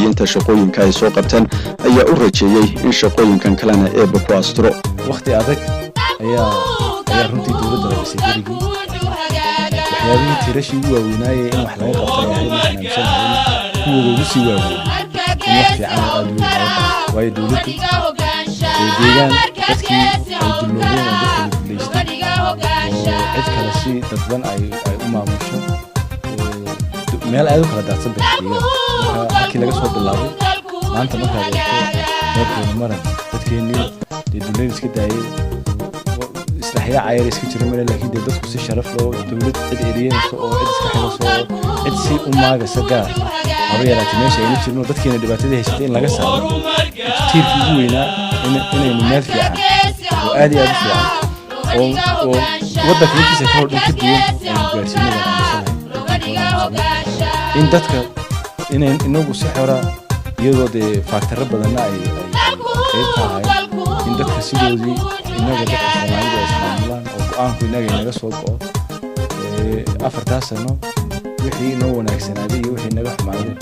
mas-uuliyiinta shaqooyinka ay soo qabteen ayaa u rajeeyay in shaqooyinkan kalena eebba ku asturo. waqti adag ayaa runtii dawladda la dhisay berigii waxyaabihii tirashii ugu waaweynaaye in wax laga qabtay ahayd markaan aaminsan kuwa ugu sii waaweyn in wax fiican oo aad weyn laga qabto waayo dawladdu deegaan dadkii ay dulloobeen oo dadka la duleystay oo cid kale si dadban ay u maamusho meel aad u kala daadsan bay marka halkii laga soo bilaabay maanta markaad eegto meelkeenu maran dadkeennii dawladda iska daayay islaxyaa cayar iska jira male laakiin dadku si sharaf loo dawlad cid eriyanayso oo cid iska xilayso cid si u maagaysa gaar haba yaraatay meesha aynu jirno dadkeena dhibaatada haysatay in laga saaro tiirkii ugu weynaa inaynu meel fiican oo aad iyo aad u fiican oo waddanka intiisa kaloo dhan ka duwan aynu gaarsiinada in dadka inagu si xora iyadoo dee faagtaro badanna ay qayb tahay in dadka sidoodii inaga dadka Soomaalidu ay ismaamulaan oo go'aanku inaga inaga soo go'o 4 sano wixii inoo wanaagsanaaday iyo wixii naga xumaaday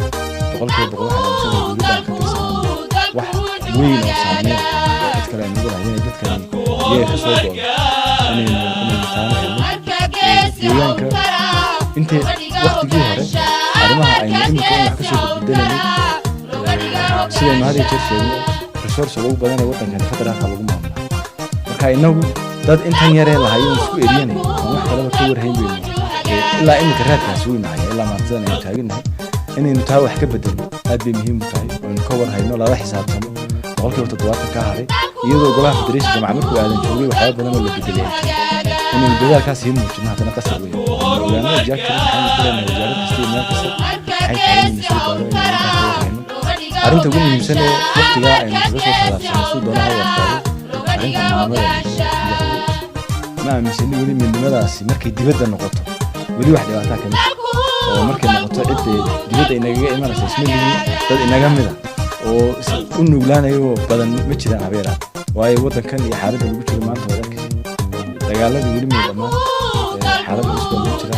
boqolkiiba boqol waxaan aaminsan dawladda ka tirsan wax weyn oo saameeya dad kale ay nagu lahayn dadkan iyaga ka soo go'o inaynu taanahay deegaanka intii waqtigii hore arrimaha aynu imika wax ka soo beddelanay sidaynu hadda jeer sheegno resource ugu badan ee waddankan federaalka lagu maamulo marka inagu dad intan yaree lahaayeen isku eriyanay wax kalaba ka warhayn bayno ilaa imika raadkaas weyn maahay ilaa maantadan aynu taaganahay inaynu taa wax ka beddelno aad bay muhiim u tahay aynu ka warhayno lala xisaabtamo boqolkiiba 70 ka haray iyadoo golaha federeeshinka macmulku aadan joogay waxyaabo badan oo la beddelay inaynu dadaalkaas sii muujino haddana qasab weyn ogaanada jaakir waxaynu ku leenahay wasaaradda kasta iyo meel kasta waxay tahay in soo gaaro inaynu ka warhayno arrinta ugu muhiimsan ee waqtigaa aynu kaga soo talaabsanay suu doona ha wartaado arrinta midnimada ma aaminsani weli midnimadaasi markay dibadda noqoto weli wax dhibaataa ka mid oo markay noqoto cidda dibadda inagaga imanaysa isma lihin dad inaga mida oo u nuglaanayo badan ma jiraan habeeraad waayo waddankan iyo xaaladda lagu jiro maanta waddanka dagaaladii weli may dhammaan xaaladda cusub lagu jira